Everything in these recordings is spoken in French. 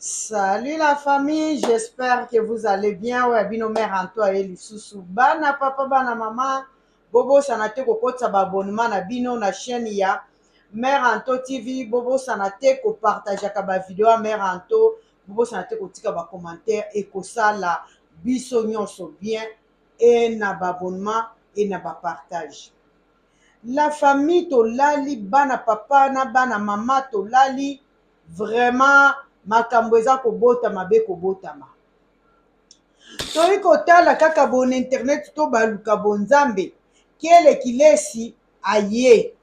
Salut la famille, j'espère que vous allez bien. Ouais, bino mère Antoine et Lissousou. Bana papa, bana maman. Bobo sanate kokotsa ba abonnement na bino na chaîne ya Mère Anto TV. Bobo sanate ko partage ba vidéo à Mère Anto. Bobo sanate ko tika ba commentaire et ko sala biso nyonso bien et na ba abonnement et na ba partage. La famille tolali bana papa na bana mama tolali vraiment makambo eza kobotama be kobotama. Toyi kotala kaka bon internet to baluka bonzambe kele kilesi aye.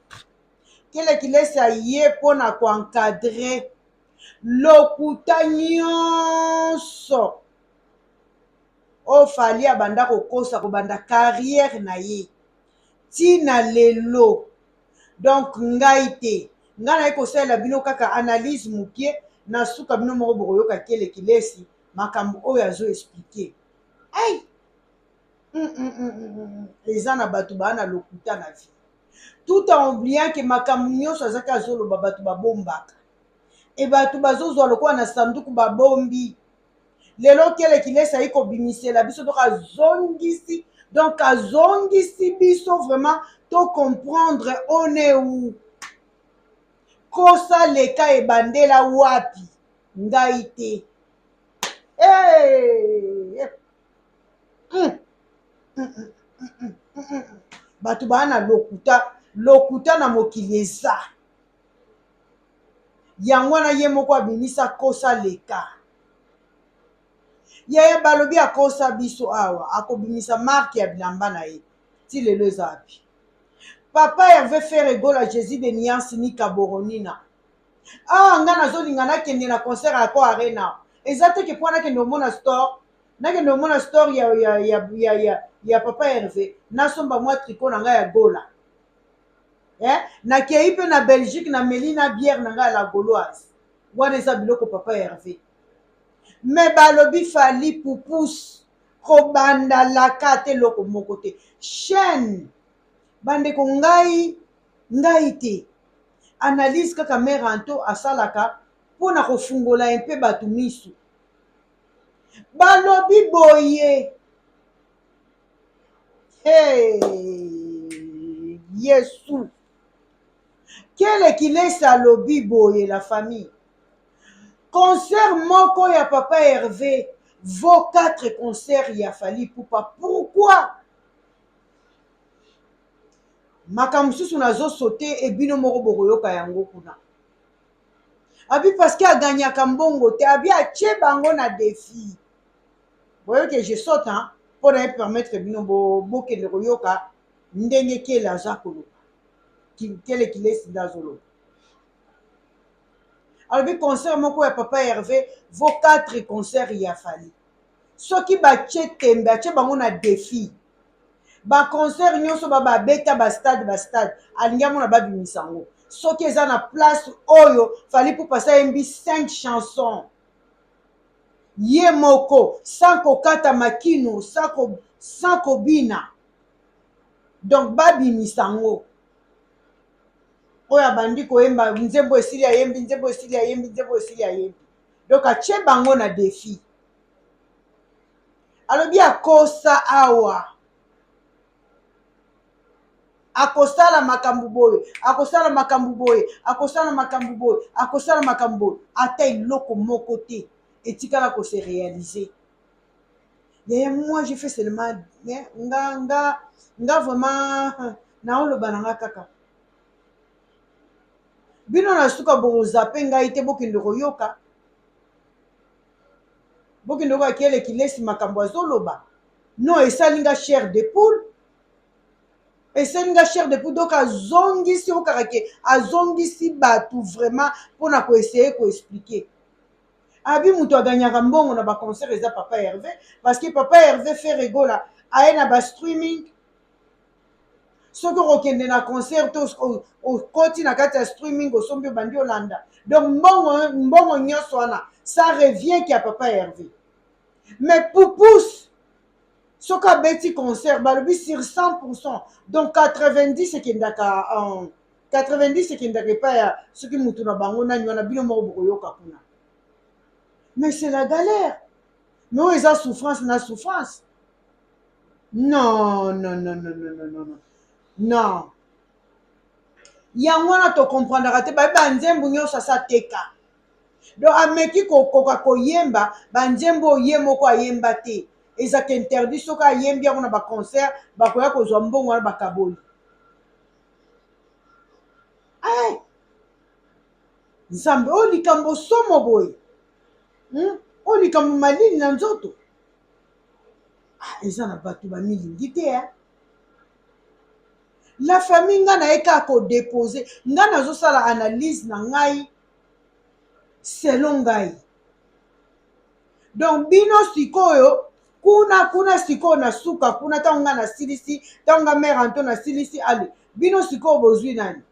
Kele kilesi aye mpona koencadre lokuta nyonso ofali abanda kokosa kobanda carrière na ye tina lelo. Donc ngai te ngai naye kosalela bino kaka analyse mokie na suka bino moko bokoyoka kele kilesi makambo oyo azoexplike. ai eza na bato baa na lokuta na vie tout en oubliant ke makambo nyonso azaki azoloba bato babombaka e bato bazozwa lokola na sanduku babombi. lelo kele kilesi ayi kobimisela biso donc azongisi biso vraiment to comprendre on est où kosa leka ebandela wapi ngai te. Bato baa na lokuta na mokili eza yango wana ye moko abimisa kosa leka. Yeye balobi akosa biso awa akobimisa marke ya bilamba na ye ti lelo eza wapi. Papa Hervé faire egola Jésus de Niance ni Kaboronina. Nga nazolinga nakende na concert ako arena eza te ke mpo nakende omona store ya Papa Hervé nasomba mwa tricot na ngai ya gola. Nakei mpe na Belgique na melina bière na ngai ya la gauloise wana eza biloko Papa Hervé. Me balobi fali pupus kobanda laka te loko moko te chaîne bandeko ngai te analyse kaka Mère Anto asalaka mpona kofungola mpe bato misu. Balobi boye yesu kele kilesi alobi boye la famille. Concert moko ya Papa Hervé vaut 4 concerts ya Fally Ipupa. Pourquoi? Makambo susu nazosote ebino moko bokoyoka yango kuna. Abi parce que aganyaka mbongo te abi atie bango na défi. Voyez que je saute pour permettre bino bokende koyoka ndenge kele aza koloba kele kilesi ndazoloba. Alors concert moko ya Papa Hervé vaut 4 concerts ya Fally. Soki batie tembe atie bango na défi ba concert nyonso babeta bastade alingi amona babimisa yango soki eza na place oyo Fally Ipupa sayembi 5 chansons ye moko sans kokata makino sans kobina donc babimisa yango oyo abandi koyemba nzembo esili ayembi donc atie bango na défi. Alobi akosa awa akosala makambo boye ata eloko moko te etikala ko se réaliser. Et moi j'ai fait seulement nga vraiment naoloba nanga kaka bino na suka bozape ngai te bokende koyoka kele kilesi makambo azoloba non esalinga chair de poule donc azongisi okaka ke azongisi bato vraiment mpona koessaye koexplike. Abi moto aganyaka mbongo na baconcert eza Papa Hervé parce que Papa Hervé fait rigola aye na bastreaming soki okokende na concert to okoti na kati ya streaming osombi obandi olanda donc mbongo nyonso wana ça revient ki ya Papa Hervé. Mais pupus soki abeti concert balobi sur 100% donc 90 ekendaka epai ya soki motu na bango nani wana bino moko bokoyoka kuna. Mais c'est la galère. Mais où est la souffrance, la souffrance? Non, non, non, non, non, non, non, non. Non. Yango wana to comprendre te ba nzembo nyonso sa teka. Donc ameki kokoka koyemba ba nzembo ye moko ayemba te. Ezaka interdit soka ayembi yango na ba concert bakoya kozwa mbongo wana bakaboli. Ay. Nzambe o likambo somo boye. O likambo malini na nzoto. Ah, eza na bato bamilingi te hein. La famille nga na eka ko déposer nga nazosala analyse na ngai selon ngai. Donc bino sikoyo kuna sikoyo na suka kuna tango nga na silisi tango nga mère Anto na silisi ale bino sikoyo bozwi nani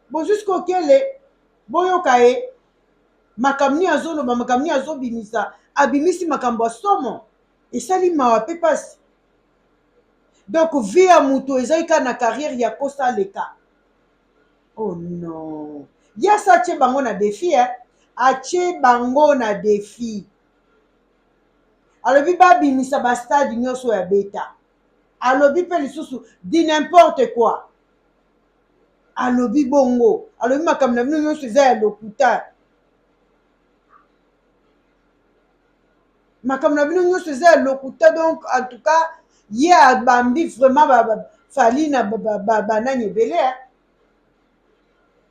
bozwi sikoyo kele boyoka ye makambo nini azoloba makambo nini azobimisa abimisi makambo ya somo esali mawa mpe pasi. Donc vie ya moto ezali kaka na carrière ya kosa leka. Oh non. Yasa atie bango na défi hein. Atie bango na défi. Alobi babimisa ba stade nyonso ya beta. Alobi pe lisusu di n'importe quoi. Alobi bongo. Alobi makambo na bino nyonso eza ya lokuta. Makambo na bino nyonso eza ya lokuta donc en tout cas ye abambi vraiment fali na banani ebele hein.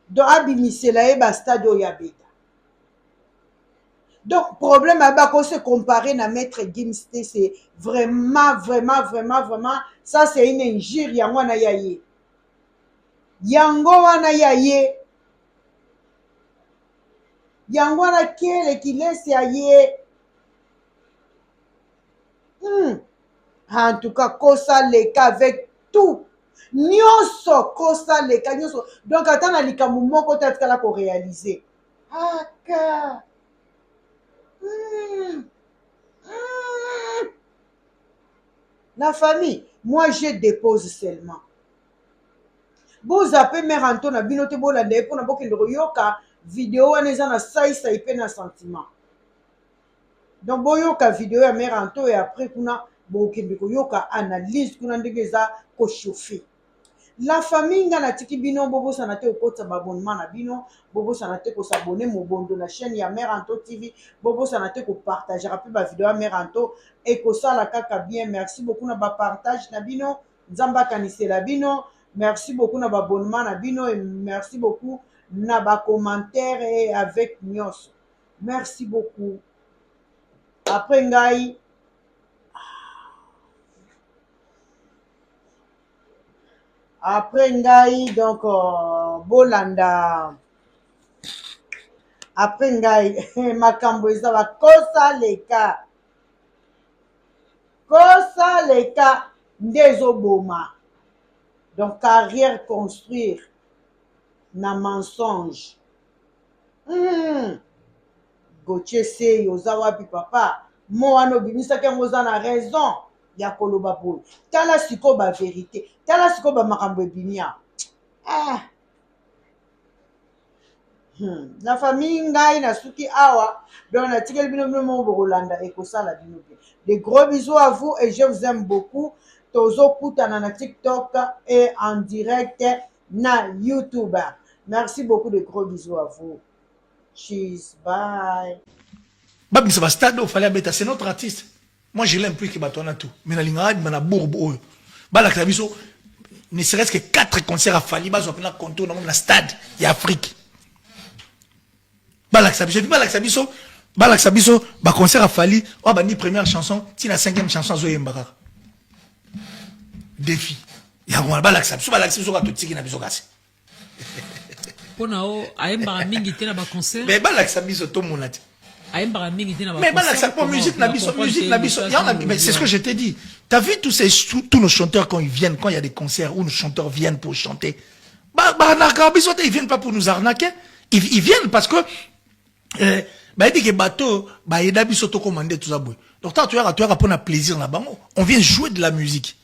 Donc abimisela ye ba stade oyo ya beta. Donc problème abako se comparer na maître Gims te c'est vraiment ça c'est une injure yango wana ya ye. Yango wana ya ye. Yango wana kele qui laisse ya ye. En tout cas kosa leka avec tout. Nyonso kosa leka nyonso. Donc ata na likambo moko te atikala ko réaliser. Aka. La famille, moi je dépose seulement. Vous appelez mère Anto na bino te bolanda pour na bokende koyoka vidéo wana eza na saisa ipe na sentiment. Donc boyoka vidéo ya mère Anto et après kuna bokende koyoka analyse kuna ndenge eza ko chauffer. La famille nga natiki bino bobosana te okotisa babonnement na bino bobosana te kosabone mobondo na chaîne ya mère Anto TV bobosana te kopartager mpe bavideo ya mère Anto ekosala kaka bien. Merci beaucoup na bapartage na bino nzambe akanisela bino. Merci beaucoup na babonnement na bino et merci beaucoup na bacommentaire et avec nyonso. Merci beaucoup. Après ngai après ngai donc bolanda après ngai makambo eza bakosa leka nde ezoboma. Donc carrière construire na mensonge. Gauthier sei oza wapi papa mo wana obimisaki yango oza na raison ya koloba boye. Tala sikoyo bavérité tala sikoyo bamakambo ebimi ya na famille ngai nasuki awa donc natikeli bino moko bokolanda ekosala bino bien. Des gros bisous à vous et je vous aime beaucoup. Tozokutana na TikTok et en direct na YouTube. Merci beaucoup, de gros bisous à vous. Cheers, bye. Babim Sebastado, fallait bêta, c'est notre artiste. Moi, je l'aime plus que Batona tout. Mais la ligne na bourbe. Bala Klabiso, ne serait-ce que 4 concerts à Fali, bas on a contour dans le stade, il y a Afrique. Bala Klabiso, bah concert à Fali, oh bah ni première chanson, si la 5e chanson Zoé Mbara. Défi. Ya ngwana Bala Klabiso ka to tiki na biso kasi. Pona o ayembara mingi te na ba concert. Mais Bala Klabiso to monati. Mais musique, c'est ce que je t'ai dit. T'as vu tous nos chanteurs quand ils viennent, quand il y a des concerts où nos chanteurs viennent pour chanter. Ils viennent pas pour nous arnaquer. Ils viennent parce que, il dit que bateau, il a biso to commander tout ça. Donc, tu as pour un plaisir là-bas. On vient jouer de la musique.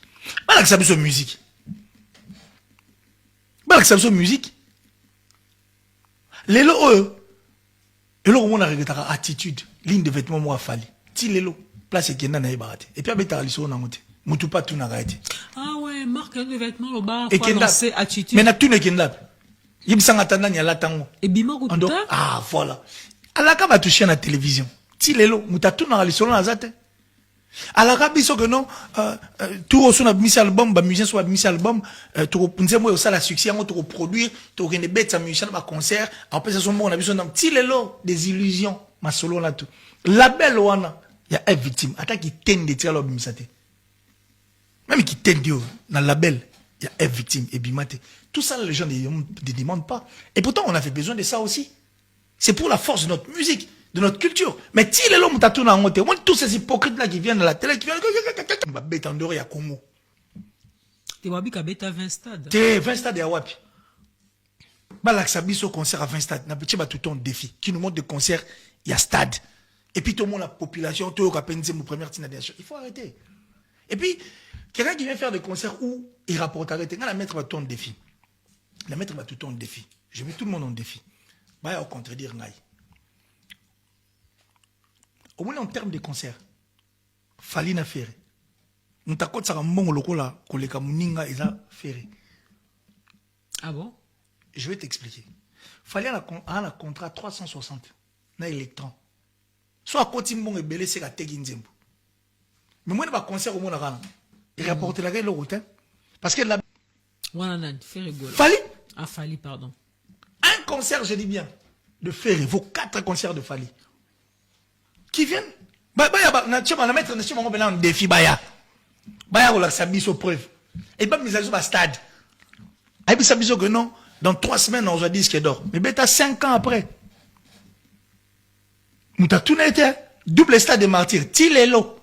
Balak ça musique. Balak ça musique. Lelo Lelo on a regretté attitude, ligne de vêtements moi fali. Ti lelo place qui na ibarate. Et puis abeta liso na ngote. Mutu pas tout na gaiti. Ah ouais, marque de vêtements le bar, Et faut lancer attitude. Mais na tout ne kendap. Yibisanga tanda nya latango. Et bima kuta. Ah voilà. Alaka va toucher na télévision. Ti lelo muta tout na liso na zate. Alaka biso que non tout reçu na mis album, ba musicien soit mis album, tout nze moi ça la succès, on tout produire, tout rene bête sa musicien ba concert, après ça son bon on a besoin d'un petit lelo des illusions, ma solo là tout. La belle wana, il y a une victime, attaque qui tente de tirer l'homme misate. Même qui tente Dieu dans la belle, il y a une victime et bimate. Tout ça les gens ne demandent pas. Et pourtant on avait besoin de ça aussi. C'est pour la force de notre musique, de notre culture. Mais si les hommes t'ont en honte, tous ces hypocrites là qui viennent de la télé, qui viennent, bah bête en dehors, il y a Congo. T'es wabi ka bête à 20 stades. T'es 20 stades et à wapi. Bah là, ça bise au concert à 20 stades. N'a petit bah tout un défi. Qui nous montre des concerts, il y a stade. Et puis tout le monde, la population, tout le monde, c'est mon premier tinadation. Il faut arrêter. Et puis, quelqu'un qui vient faire des concerts où il rapporte arrêter. Quand la maître va tout un défi. La maître va tout un défi. Je mets tout le monde en défi. Bah, au contredire, Ngaï. Au moins en termes de concert, fallait na faire. Nous t'accorde ça comme bon lokola koleka muninga eza faire. Ah bon? Je vais t'expliquer. Fallait un contrat 360 na électron. Soit côté bon et belé c'est la tegi nzembo. Mais moi na concert au monde rana. Il rapporte la gueule le route parce que la Wana faire rigolo. Fallait Ah Fali pardon. un concert je dis bien de faire vos 4 concerts de Fallait. Qui viennent na mettre un défi baya la sabis aux preuves et pas mis à jour stade et puis sabis que non dans 3 semaines on va dire ce qui est d'or mais bêta 5 ans après nous t'as tout été double stade de martyrs tilelo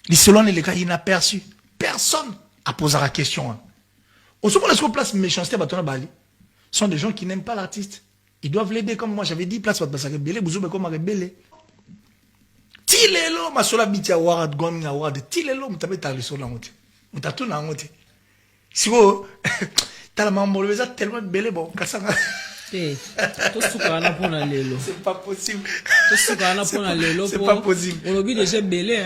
les selon les cas inaperçus personne a posé la question au second la place méchanceté batona bali sont des gens qui n'aiment pas l'artiste ils doivent l'aider comme moi j'avais dit place parce que belé bouzou comme rebelle tilelo masola biti award going award tilelo mutabeta liso na ngote mutatu na ngote siko tala mambo leza tellement belé bon kasanga Eh to suka na pona lelo c'est pas possible to suka na pona lelo c'est pas possible on lobby déjà belé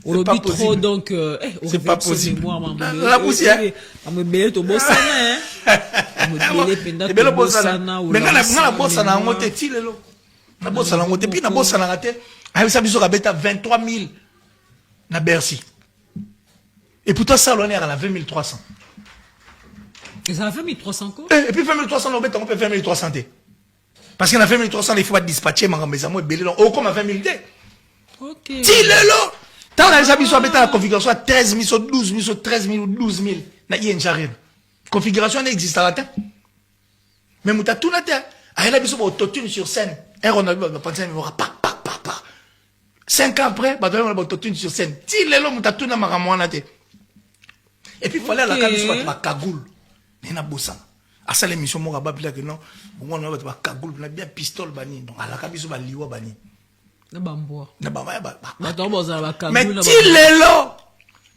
on lobby trop donc c'est pas possible la poussière am belé to bosana am belé penda to bosana mais na bossa na ngote tilelo na bossa na ngote puis na bossa na ngate ah ça biso kabeta 23 000 na Bercy et pourtant ça l'on est à la 20 300 et ça a fait 1300 encore et puis 20 300 on peut faire 20 300 parce qu'il y a 20 300 il faut pas dispatcher ma maison moi belé oh comme à 20 000 OK tilelo tant la biso kabeta la configuration à 13 000 12 000 13 000 12 000 na yen jarib configuration n'existe pas mais muta tout na terre ah la biso autotune sur scène et on a pensé mais 5 ans après, bah, on a autotune sur scène. Si les hommes ont tout na maramouana te. Et puis, il fallait la camisole de ma cagoule. Mais na bossa. À ça, l'émission, mon rabat, que non, on a ma cagoule, on a bien pistole, bani. Donc, à la camisole, bah, liwa, bani. Na bamboa. Na bamboa, bah. Mais si les hommes.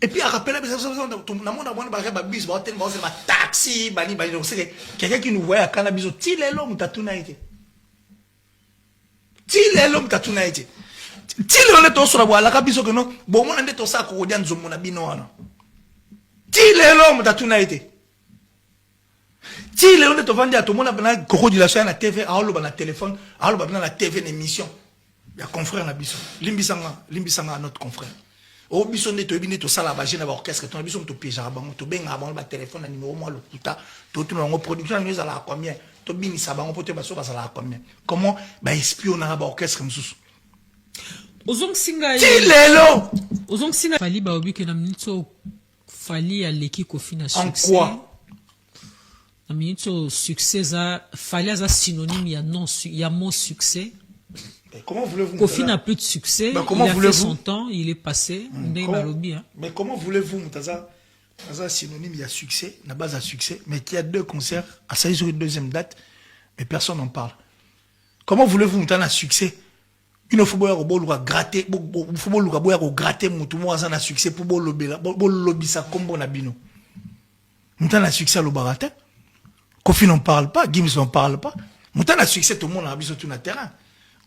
Et puis, à rappeler, tout le monde a un bis, bah, taxi, bani, bani. Donc, c'est quelqu'un qui nous voyait à cannabis. Si les hommes ont tout na été. Si les hommes ont tout na été. Tile on est au sur la cabiso que non bon on est au sac au dian zomo na bino wana tile l'homme ta tuna été tile on est au vendre à tout le monde na coordination na TV à olo na téléphone à olo na TV émission ya confrère na biso limbisanga notre confrère au biso ne to bine to sala ba jeune ba orchestre to biso to piéger bango to benga bango ba téléphone na numéro moi lokuta to tout na production nous ala combien to bini sa bango pote ba so ba sala combien comment ba espionner ba orchestre msusu Ozong singa tilelo Ozong singa Fali ba obi ke na minute Fali ya leki kofi na succès. En quoi? Na minute succès za Fali a synonyme ya non ya mot succès. Comment voulez-vous? Kofi n'a plus de succès. Ben, comment il a fait voulez-vous? son temps, il est passé. Mais comment voulez-vous Mutaza synonyme il y a succès, la base à succès, mais qu'il y a 2 concerts à ça sur une deuxième date, mais personne n'en parle. Comment voulez-vous Mutaza succès? Il faut gratter, il faut gratter mon succès pour lobby ça comme bon abino. Nous avons succès à l'obarate. Kofi n'en parle pas, Gims n'en parle pas. Moutan a succès, tout le monde a besoin de terrain.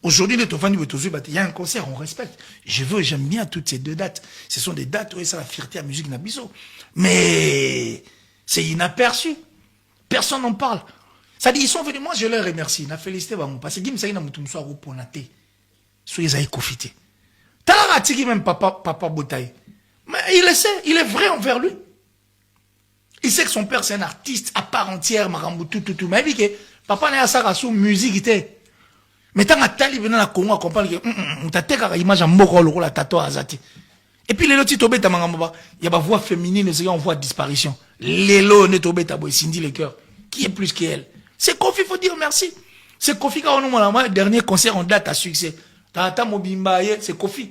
Aujourd'hui, il y a un concert, on respecte. J'aime bien toutes ces 2 dates. Ce sont des dates où c'est la fierté à la musique Nabiso. Mais c'est inaperçu. Personne n'en parle. Ça dit, ils sont venus, moi je leur remercie. Na félicité, parce que Gim Saïna Moutoumso a reponaté. Soyez à profiter. Talara Tiki même papa Boutaï. Mais il le sait, il est vrai envers lui. Il sait que son père c'est un artiste à part entière, Marambo, tout. Mais il dit que papa n'a pas sa musique, était. Mais tant que Tali venait à Congo, on comprend que on t'a fait une image en moko le rôle à Tato Azati. Et puis les lotis tobé ta mangamba, il y a ma voix féminine, c'est on voit disparition. Les lots ne tobé ta boy Cindy le cœur. Qui est plus qu'elle? C'est Kofi, faut dire merci. C'est Kofi qui a le dernier concert en date à succès. Tata Mobimba, c'est Kofi.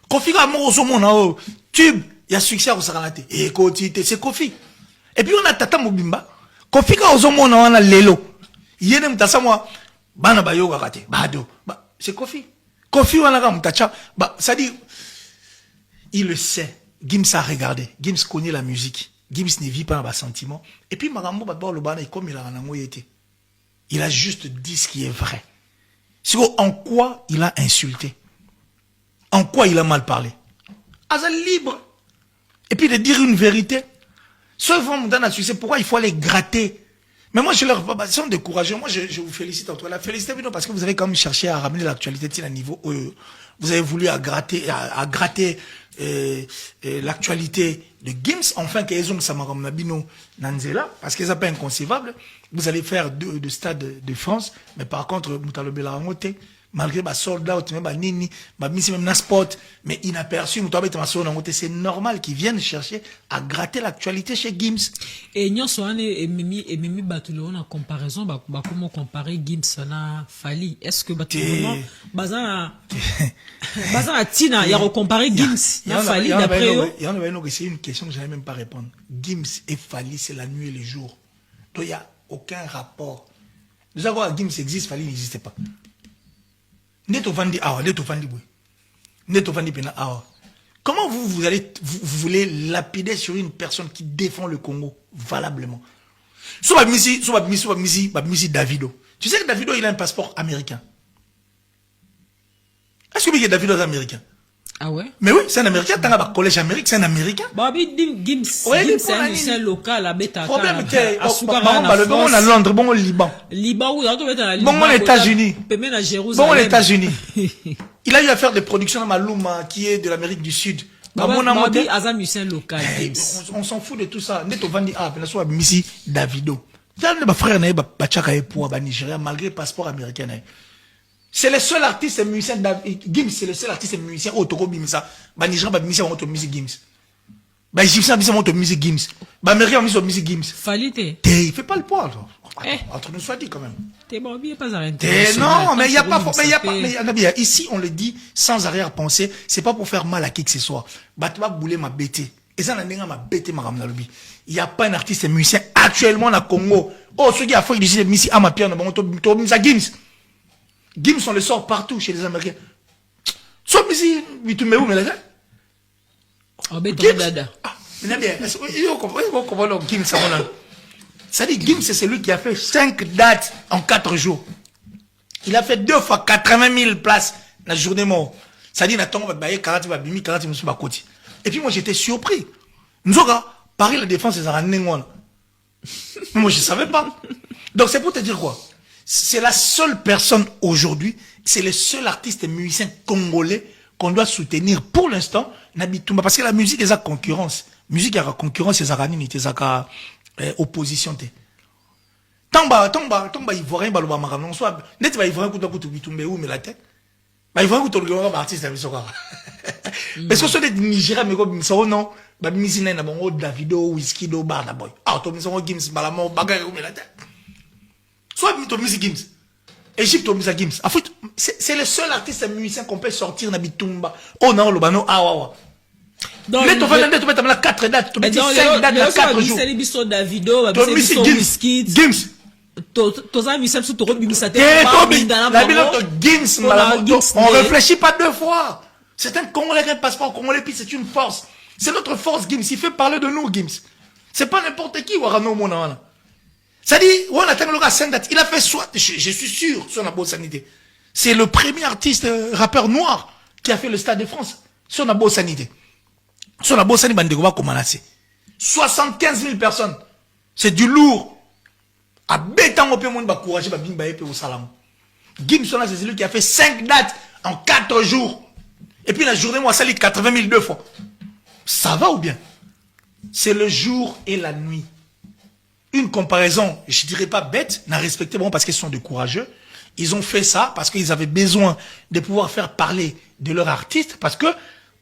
Kofi qui a mort au monde, tube, il y a succès au Saralate. Et c'est Kofi. Et puis on a Tata Mobimba. Kofi qui a au monde, on a Lelo. Il y a des moi. Bana ba yoga kate bado c'est Kofi on a mtacha ça dit il le sait. Gims a regardé, Gims connaît la musique, Gims ne vit pas dans bas sentiment et puis magambo ba le bana comme il a nango été, il a juste dit ce qui est vrai. En quoi il a insulté, en quoi il a mal parlé, Azal libre et puis de dire une vérité. Seul fois mon succès, pourquoi il faut aller gratter? Mais moi, je leur sont découragés. Moi, je vous félicite entre la félicité, parce que vous avez quand même cherché à ramener l'actualité à un niveau où vous avez voulu à gratter l'actualité de Gims, enfin, qu'ils ont Samaram Nabino Nanzela, parce qu'ils sont pas inconcevables. Vous allez faire 2 stades de France, mais par contre, Moutalo Belarangote, malgré ma sold out, même Nini, ma mission même sport, mais inaperçu, c'est normal qu'ils viennent chercher à gratter l'actualité chez Gims. Et nous sommes et Mimi Batulo en comparaison, comment comparer Gims na Fali? Est-ce que Batulo Bazan a Tina, il y a comparé Gims na Fali d'après eux? Il y en a c'est une question que je n'allais même pas répondre. Gims et Fali, c'est la nuit et le jour. Donc il n'y a aucun rapport. Nous avons Gims existe, Fali n'existait pas. Comment vous voulez lapider sur une personne qui défend le Congo valablement? Soit Davido. Tu sais que Davido il a un passeport américain. Est-ce que Davido est américain? Ah ouais? Mais oui, c'est un américain. T'as un collège américain, c'est un américain. Gims, c'est un musicien local à Beta. Problème était bon on a Londres, bon au Liban. Liban ou bon aux États-Unis. Bon aux États-Unis. Il a eu à faire des productions dans Maluma qui est de l'Amérique du Sud. Un musicien local. On s'en fout de tout ça. Neto Vandi soit Missy Davido. Mon frère n'a pas pour Nigeria malgré le passeport américain. C'est le seul artiste musicien Gims, c'est le seul artiste musicien autoro bimisa. Ba Nigeria ba musicien autoro musique Gims. Ba Égyptien musicien autoro musique Gims. Ba Américain musique musique Gims. Falité. Il fait pas le poids. Entre nous soit dit quand même. T'es bon, il pas arrêté. Non, mais il y a pas mais ici on le dit sans arrière-pensée, c'est pas pour faire mal à qui que ce soit. Ba tu vas bouler ma bête. Et ça n'a ma bête ma ramna lobi. Il y a pas un artiste musicien actuellement dans Congo. Oh, ceux qui a fait du musique à ma pierre bon to musique Gims. Gims, on le sort partout chez les Américains. Soit ici, tu mets où, mais là? Ça dit, Gims, c'est celui qui a fait 5 dates en 4 jours. Il a fait 2 fois 80 000 places la journée mort. Ça dit, Nathan, va bailler 40 000, 40 000 sur côté. Et puis moi, j'étais surpris. Nous, Paris, la défense, c'est un Moi, je ne savais pas. Donc, c'est pour te dire quoi? C'est la seule personne aujourd'hui, c'est le seul artiste et musicien congolais qu'on doit soutenir pour l'instant, Nabitumba. Parce que la musique, est à concurrence. Musique, il y a concurrence, c'est à opposition. Tamba, ivoirien, baloba maramon, soit, net, ivoirien, kouta, bitumbe, ou, mais la tête. Ivoirien, kouta, le artiste, la musique. Parce que ce sont des Nigériens, mais comme ça, non, bah, misina, na bon, Davido, Whisky, do, Barna Boy. Ah, toi, misons, Gims, Balamo, Bagay, ou, mais la tête. Soit musique Gims. Égypte musique Gims. En fait, c'est le seul artiste musicien qu'on peut sortir dans Bitumba. Oh non, le bano, ah ouais. Donc, tu vas 4 dates, tu mets 5 dates dans 4 jours. Tu Davido, tu mets Gims. Gims. On réfléchit pas 2 fois. C'est un Congolais qui a un passeport congolais, puis c'est une force. C'est notre force, Gims. Il fait parler de nous, Gims. C'est pas n'importe qui, Warano Mona. Ça dit, on attend le gars 5 dates. Il a fait soit, je suis sûr, sur la bonne sanité. C'est le premier artiste rappeur noir qui a fait le Stade de France. Sur la bonne sanité. Sur la bonne sanité, Bandegova, comment là, c'est 75 000 personnes. C'est du lourd. À béton, on peut courager, au salam. Gims, c'est celui qui a fait 5 dates en 4 jours. Et puis la journée, moi, ça lit 80 000 2 fois. Ça va ou bien? C'est le jour et la nuit. Une comparaison, je dirais pas bête, n'a respecté bon parce qu'ils sont de courageux. Ils ont fait ça parce qu'ils avaient besoin de pouvoir faire parler de leur artiste parce que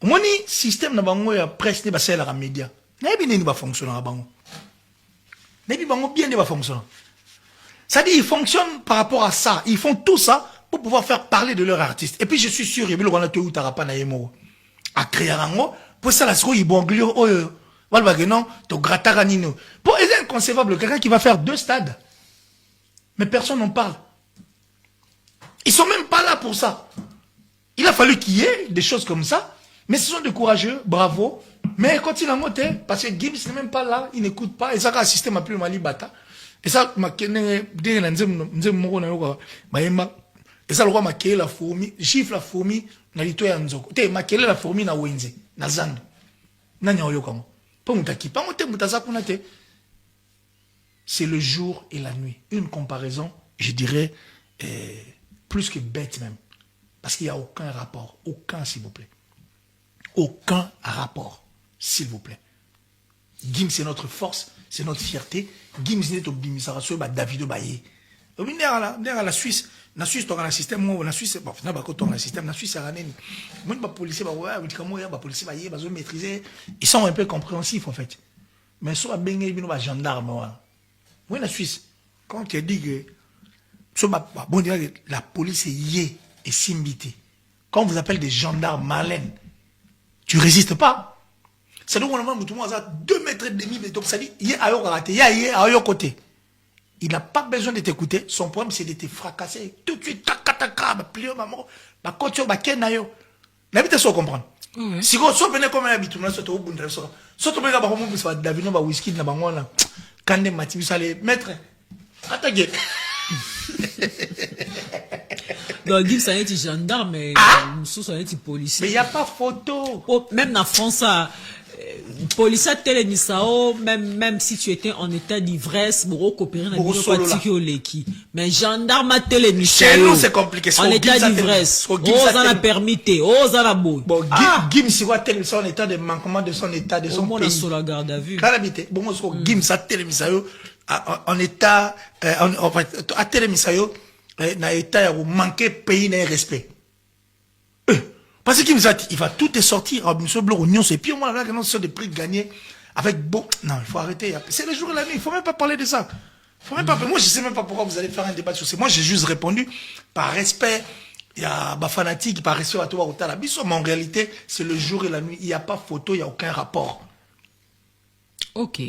mon système n'a pas presse n'est pas la média. N'a pas fonctionner à bango. N'a pas bien pas fonctionner. Ça dit ils fonctionnent par rapport à ça. Ils font tout ça pour pouvoir faire parler de leur artiste. Et puis je suis sûr, il y a tout tarapa na yemo à créer un mot pour ça la sco ils bon glio non, to grataranino. Pour c'est inconcevable quelqu'un qui va faire 2 stades. Mais personne n'en parle. Ils sont même pas là pour ça. Il a fallu qu'il y ait des choses comme ça. Mais ce sont des courageux, bravo. Mais quand il a monté, parce que Gims n'est même pas là, il n'écoute pas. Et ça a assisté ma plus mali bata. Et ça, ma et ça, le roi m'a créé la fourmi, chiffre la fourmi, na lito ya nzoko. Te, m'a créé la fourmi na wenze, na zando. Na nyaoyo kamo. Pas moutaki, pas mouté moutaza kunate. C'est le jour et la nuit. Une comparaison, je dirais, plus que bête même. Parce qu'il n'y a aucun rapport. Aucun, s'il vous plaît. Aucun rapport, s'il vous plaît. Gims, c'est notre force, c'est notre fierté. Gims n'est au bimisaraso, Davido Baye. La Suisse, la Suisse, tu as un système, la Suisse, bon, finalement, quand on a un système, la Suisse, c'est un moi, les policiers, les policiers, ils maîtriser. Ils sont un peu compréhensifs, en fait. Mais soit bien, ils sont gendarmes. Oui, la Suisse, quand tu dis que bon, la police est yé et simbité, quand on vous appelle des gendarmes malins, tu résistes pas. C'est donc on a 2 mètres et demi de top. Ça dit, il y a à côté. Il n'a pas besoin de t'écouter. Son problème, c'est de te fracasser. Tout de suite, plier maman, quand tu vas l'habitude, c'est comprendre. Si vous venez comme un habitude, vous êtes au bout de la soirée. Surtout, vous avez David, vous avez whisky, vous avez quand des matins, vous allez mettre. Attaquez. Donc, Gims, ça est gendarme, mais nous sommes un policier. Mais il n'y a pas photo. Oh, même en France, policier télénisao, même si tu étais en état d'ivresse, pour coopérer dans le mais gendarme à télénisao. Chez nous, c'est compliqué. En état d'ivresse. Oh, ça a permis, oh, ça a beau. Bon, Gims, c'est quoi télénisao en état de manquement de son état, de son pays. On a sur la garde à vue. Bon, Gims à télénisao, en état, en fait, à télénisao, na état où manquer pays n'a respect. Parce qu'il va tout te sortir, monsieur Blanc, Oignon, et puis on va regarder sur des prix gagnés avec beau. Non, il faut arrêter. C'est le jour et la nuit, il ne faut même pas parler de ça. Faut même pas. Moi, je ne sais même pas pourquoi vous allez faire un débat sur ça. Moi, j'ai juste répondu par respect. Il y a des fanatiques, par respect à toi, au Talabiso, mais en réalité, c'est le jour et la nuit. Il n'y a pas photo, il n'y a aucun rapport. Ok,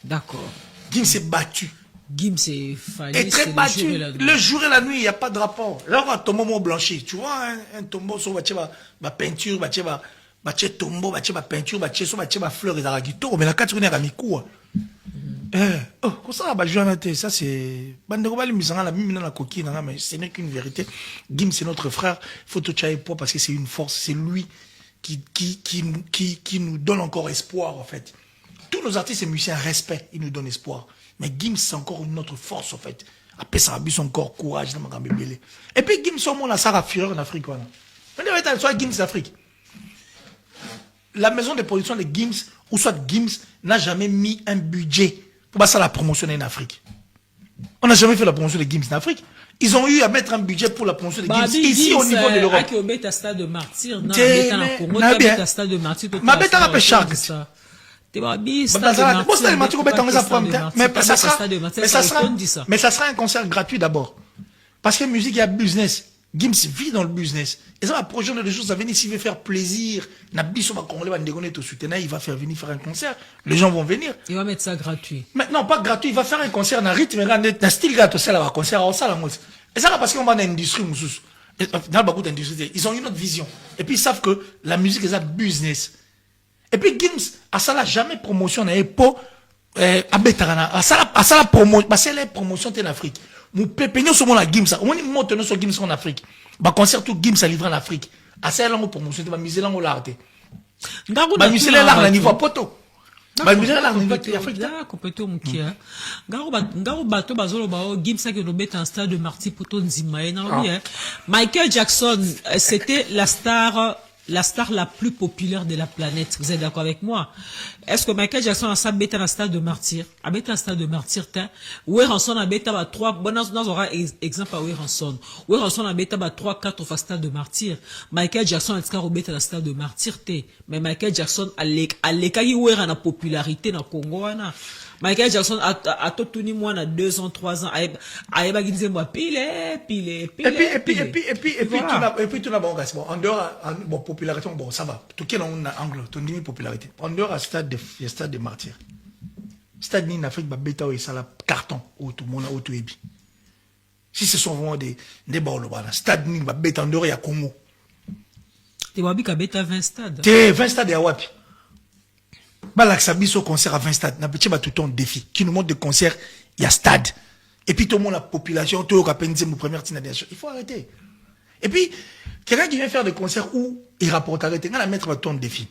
d'accord. Gims s'est battu. Gims est fallu. Et très battu. Le jour et la nuit, il n'y a pas de rapport. Là, on va tombeau blanchi. Tu vois, un tombeau sur ma peinture, ma tombeau, ma peinture, ma fleur et l'aragito. Mais la 4 heures à mi-coup. Oh, comme ça, ça c'est. Bandegobali misanga la mime dans la coquille, mais ce n'est qu'une vérité. Gims, c'est notre frère. Faut tout chailler pour parce que c'est une force. C'est lui qui nous donne encore espoir, en fait. Tous nos artistes et musiciens, respect, ils nous donnent espoir. Mais Gims, c'est encore une autre force, en fait. Après, ça a bu son corps, courage, dans ma bébé. Et puis, Gims, au moins, la Sarah Fureur en Afrique, voilà. Soit Gims d'Afrique. La maison de production de Gims, ou soit Gims, n'a jamais mis un budget pour ça la promotionner en Afrique. On n'a jamais fait la promotion de Gims en Afrique. Ils ont eu à mettre un budget pour la promotion de Gims ici au niveau de l'Europe. Stade de martyr, mais ça sera un concert gratuit d'abord. Parce que musique, il y a business. Gims vit dans le business. Et ça va prochain de choses à venir s'il veut faire plaisir. Il va faire venir faire un concert. Les gens vont venir. Il va mettre ça gratuit. Mais non, pas gratuit. Il va faire un concert dans rythme, dans style gâteau. C'est là, un concert en salle. Et ça, parce qu'on va dans l'industrie. Dans beaucoup d'industries, ils ont une autre vision. Et puis ils savent que la musique est un business. Et puis Gims, à ça, là, jamais promotion n'a pas abetarana asala promotion parce que promotion en Afrique mon pépé nous sommes la Gimsa on est monte nous sur Gimsa en Afrique ba concert tout Gimsa livré en Afrique asala la promotion ba miser la l'art ba miser l'art na niveau poto ba miser l'art na niveau Afrique là complètement mukia ngaro bato bazolo ba Gimsa que robet en stade de Marty poto nzima na Michael Jackson c'était la star la plus populaire de la planète. Vous êtes d'accord avec moi? Est-ce que Michael Jackson a ça bête un stade de martyr? A bête un stade de martyr, Ranson a bête à 3, bon, dans aura exemple à Ranson. Ranson a bête à 3, 4 fois stade de martyr. Michael Jackson a été bête un stade de martyr, mais Michael Jackson a l'écaille où est la popularité dans le Congo, Michael Jackson a tout tenu moi à 2 ans, 3 ans, a ébaguisé moi pile. Et puis tout d'abord, bon, en dehors, bon, popularité, bon, ça va. Tout quel on a angle, ton demi popularité. En dehors, à stade de martyr. Stade en Afrique, bah, bêta, ça la carton, ou tout le monde, ou tout ébi. Si ce sont vraiment des balles, voilà. Stade ni, bah, bêta, en dehors, il y a Congo. T'es wabi ka bêta 20 stades. T'es 20 stades, il y a wapi. Bah, là, ça au concert à 20 stades. N'a petit, bah, tout un défi. Qui nous montre des concerts, il y a stade. Et puis, tout le monde, la population, tout le monde a peine mon première destination. Il faut arrêter. Et puis, quelqu'un qui vient faire des concerts où il rapporte arrêter, la mettre tout un défi.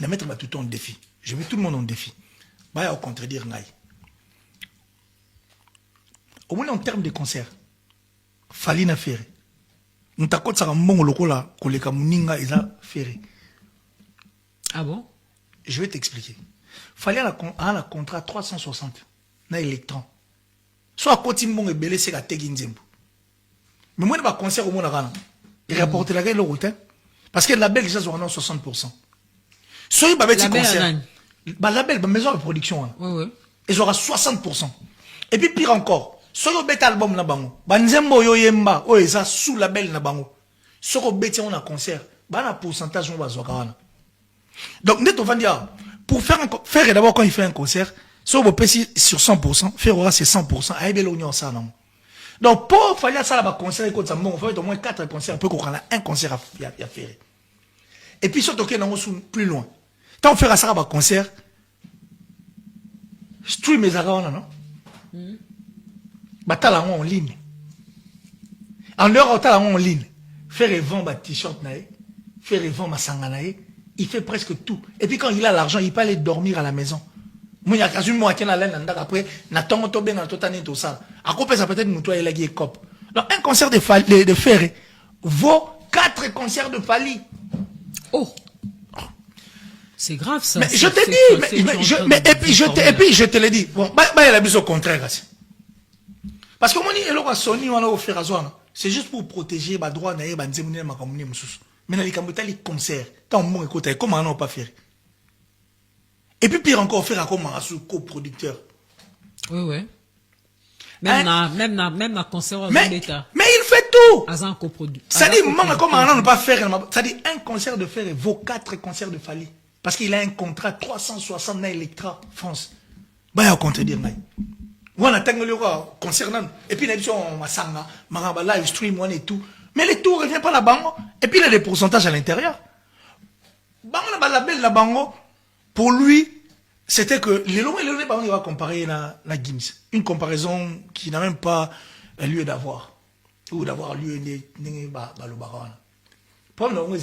La mettre tout un défi. Je mets tout le monde en défi. Bah, au contredire, Naï. Au moins, en termes de concerts, Fali n'a fait. Nous t'accordons ça à mon loco là, qu'on les kamuninga, ils a fait. Ah bon? Je vais t'expliquer. Fallait un contrat 360 na électron. Soit à côté mon et belé c'est la teginzembo. Mais moi, je vais concert au monde à il rapporte la gueule au route. Parce que la belle, ils ont 60%. Soit il va mettre concert. La belle, la maison de production. Ils auront 60%. Et puis pire encore. Soit il va album na bango. Banzembo yo yemba. Oh, ils ont sous la belle na bango. Soit il va on a concert. Bah, un pourcentage, on va zokarana. Donc, net on va dire, pour faire d'abord quand il fait un concert, si on veut passer sur 100%, faire aura c'est 100%, à l'union ça non. Donc, pour faire ça là-bas, concert, écoute, ça, bon, on fait au moins 4 concerts, pour qu'on a un concert à faire. Et puis, surtout qu'on est plus loin. Quand on fait ça là-bas, concert, stream les arabes, non? Bah, t'as la en ligne. En dehors, t'as la en ligne. Faire vendre un t-shirt, faire vendre ma sanganae. Il fait presque tout. Et puis quand il a l'argent, il peut aller dormir à la maison. Moi, il y a quasiment moi qui a la laine, après, n'attend pas bien dans tout année, tout ça. À côté, ça peut être moutoua et la guille cop. Donc, un concert de Ferré vaut 4 concerts de Fali. Oh! C'est grave, ça. Mais je te dis, et puis je te l'ai dit. Bon, il y a la au contraire, parce que moi, c'est juste pour protéger les droits de la communauté. Mais dans les concerts, quand on écoute, comment on n'a pas fait? Et puis pire encore, faire comme un coproducteur. Oui. Même dans concert mais il fait tout! Un coproducteur. Ça dit, comment on n'a pas faire? Ça dit, un concert de Ferré vaut 4 concerts de Fali. Parce qu'il a un contrat 360 na Electra France. Bah, il y a un contredire, on a le concernant. Et puis, on a sanga, live stream, et tout. Mais les tours ne reviennent pas là-bas. Et puis il a des pourcentages à l'intérieur. Pour lui, c'était que les longs et les longs, il va comparer la Gims. Une comparaison qui n'a même pas lieu d'avoir. Ou d'avoir lieu le baron. Pour nous,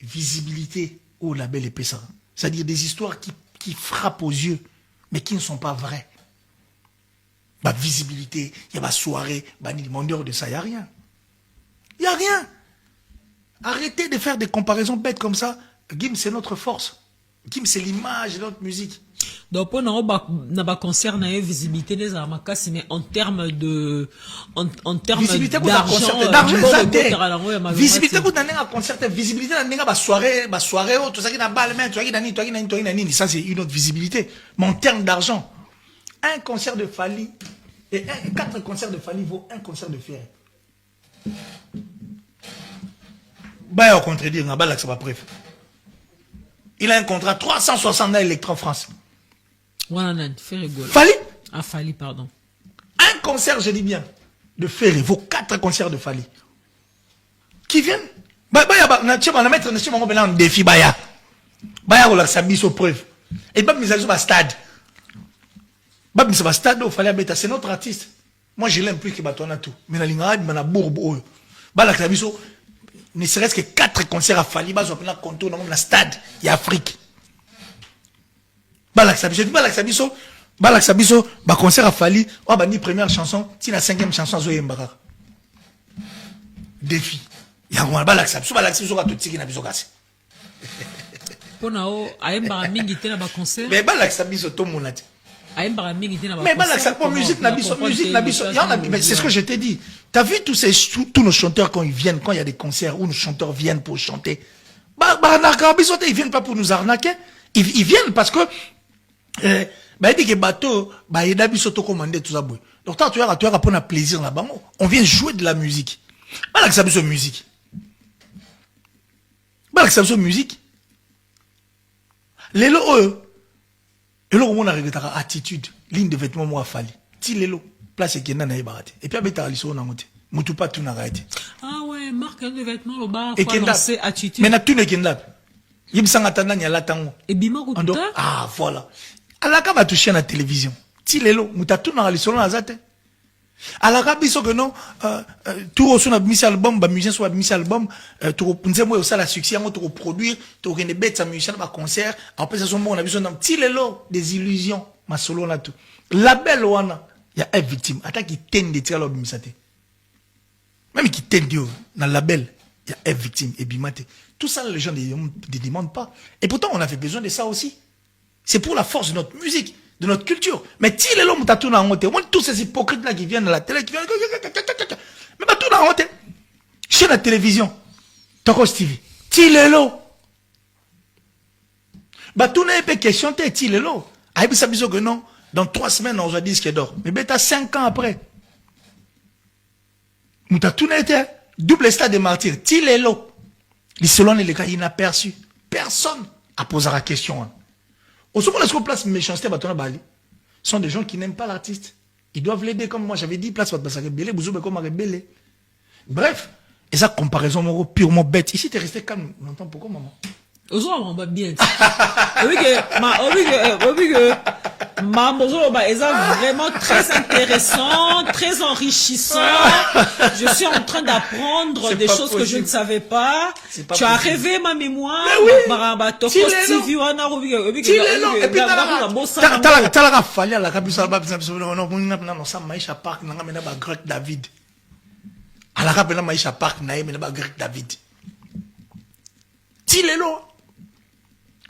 visibilité au label épaisseur. C'est-à-dire des histoires qui frappent aux yeux, mais qui ne sont pas vraies. Visibilité, il y a ma soirée, demandeur de ça, il n'y a rien. Il n'y a rien. Arrêtez de faire des comparaisons bêtes comme ça. Gims, c'est notre force. Gims, c'est l'image de notre musique. Donc, pour nous, concert, on a une visibilité des armakas, mais en termes de, visibilité d'argent, visibilité pour un concert, visibilité dans soirée, tout ça qui n'a pas le même, ça c'est une autre visibilité. Mais en termes d'argent, un concert de Fali, et 4 concerts de Fali vaut un concert de Ferré. Bah, au contredire, ça va bref. Il a un contrat 360 à Electron France. Fali? Ah, Fali, pardon. Un concert, je dis bien, de Ferré vaut 4 concerts de Fali. Qui viennent? Bah, on va mettre un défi, Baya, on a sa mise aux preuves. Et bah, mis à jour, stade. Bah, mis à stade, il fallait mettre, c'est notre artiste. Moi, je l'aime plus que Batona tout. Mais la ligne, il a bourbe. Bah, la Claviso, ne serait-ce que 4 concerts à Fali, bah, on a contour dans le stade, il y a Afrique. Bah, la Claviso, bah, concert à Fali, oh, bah, ni première chanson, si la 5e chanson, à Zoé Mbara. Défi. Il y a un balak, ça, bah, la Claviso, tout ce qui n'a pas cassé. Pour nous, Aïmbara Mingi était dans le concert. Mais bah, la Claviso, tout le monde a dit. Mais musique, c'est ce que je t'ai dit. T'as vu tous nos chanteurs quand ils viennent, quand il y a des concerts où nos chanteurs viennent pour chanter. Ils viennent pas pour nous arnaquer. Ils viennent parce que, il dit que bateau, il y a des choses commandées, tout ça. Donc, tu as pour un plaisir là-bas. On vient jouer de la musique. Balak ça musique. Balak ça musique. Les lots, et là, on a regardé attitude, ligne de vêtements, moi, Fali. Ti lelo, place qui est dans les barates. Et puis, avec ta liso, on a monté. Moutou pas tout n'a arrêté. Ah ouais, marque de vêtements, le bar, et faut lancer attitude. Mais n'a tout n'est qu'un là. Il me semble attendre, il y a là, tango. Et bima, ou tout ah, voilà. Alors, quand on va toucher à la télévision, ti lelo, mouta tout n'a liso, on a zate. Alors, quand ils sont que non, tout au son a mis album, musicien soit mis album, tout au moi aussi la succès, on tout produire, tout au bête sa musicien dans concert, après ça son bon, on a besoin d'un petit lelo, des illusions, ma solo là tout. La belle wana, il y a une victime, attaque qui tente de tirer l'homme misate. Même qui tente Dieu, dans la belle, il y a une victime, et bimate. Tout ça, les gens ne demandent pas. Et pourtant, on avait besoin de ça aussi. C'est pour la force de notre musique, de notre culture. Mais si les hommes t'ont en honte, moi, tous ces hypocrites là qui viennent à la télé, qui viennent, mais pas tout en honte. Chez la télévision, Toko Stevie, si les hommes, bah, tout n'est pas question, si les hommes. Aïe, ça que non, dans 3 semaines, on va dire ce qui est d'or. Mais ben, t'as 5 ans après. Nous t'as tout été, double stade de martyrs, si les hommes. Les selon les cas inaperçus. Personne a posé la question. Au second, est-ce qu'on place méchanceté à Bali? Ce sont des gens qui n'aiment pas l'artiste. Ils doivent l'aider comme moi. J'avais dit, place votre rebelle, vous comme rebelle. Bref, et ça, comparaison purement bête. Ici, tu es resté calme longtemps. Pourquoi, maman? On va bien. Oui, vraiment très intéressant, très enrichissant. Je suis en train d'apprendre des choses que je ne savais pas. Tu as rêvé ma mémoire.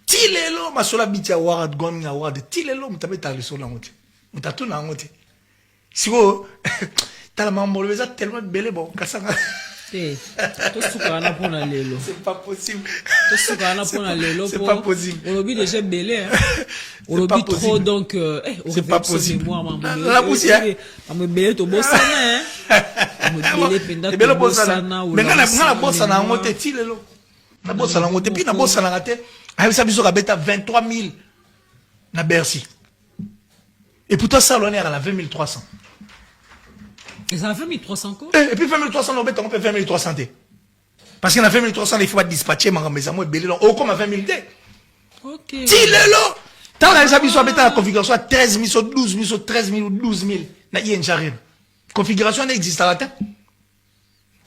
Tilelo, ma sola biti award, goni award, tilelo, mutabe ta leso na ngote. Mutatu na ngote. Siko, tala mambo leza tellement belé bon, kasanga. Eh, to sukana pona lelo. C'est pas possible. To sukana pona lelo. C'est pas possible. On oublie déjà belé, hein. On oublie trop, donc, c'est pas possible. La poussière. On me belé to bossana, hein. On me belé penda to bossana. Mais na bossa na ngote, tilelo. Na bossa na ngote, puis na bossa na ngate. Ah, ça biso rabeta 23 000 na Bercy. Et pourtant ça on est à la 20 300. Et ça a 20 300 quoi? Et puis 20 300 on peut 20 300. Parce qu'il y a 20 300 il faut pas dispatcher mais ça moi belé oh comme à 20 000 dé. OK. Tilelo. Tant là ça biso rabeta la configuration à 13 000 12 000 13 000 12 000 na yen jarine. Configuration n'existe à la tête.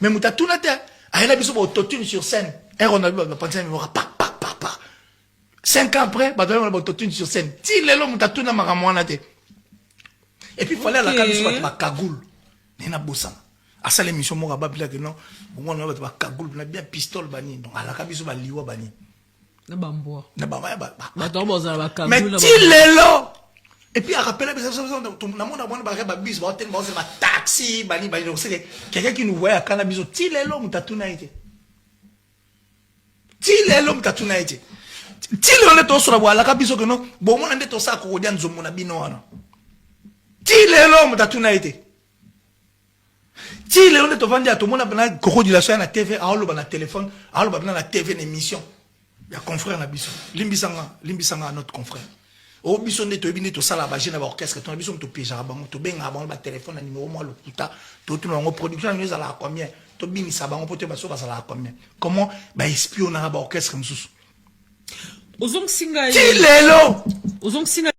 Mais muta tout na tête. Ah là biso autotune sur scène. Et on a pensé mais pas 5 ans après, bah, on a autotune sur scène. Si les hommes t'ont na maramwana te. Et puis, il fallait la camisole battre ma cagoule. Nena bossa. À ça, l'émission, moi, rabat, que non. Bon, on a battu ma cagoule, on a bien pistole, bani. Donc, à la camisole, bah, liwa, bani. Na bamboa. Na bamboa, bah. Mais si les hommes. Et puis, à rappeler, tout le monde a bon, bah, bis, bah, tellement, c'est ma taxi, bani, bani. Donc, c'est quelqu'un qui nous voit à cannabis. Si les hommes t'ont na été. Si les hommes t'ont na été. Tile on est au sur la voie, la cabiso que non, bon, on est au sac au dian zomona binoana. Tile l'homme t'as tout naïté. Tile on est au vendu à tout le monde, a coco de la soirée à la TV, à l'eau, à téléphone, à l'eau, à la TV, une émission. Il y a confrère na biso. Limbisanga, notre confrère. Au bison de toi, bien, tout ça, la bagine à l'orchestre, ton bison, tu piges à bon, tu ben à bon, le téléphone, le numéro, moi, le puta, tout le monde, production, nous, à la combien, tu bin, ça va, on peut te passer à la combien. Comment, bah, espionner à l'orchestre, comme ça. ozong singa ti lelo ozong singa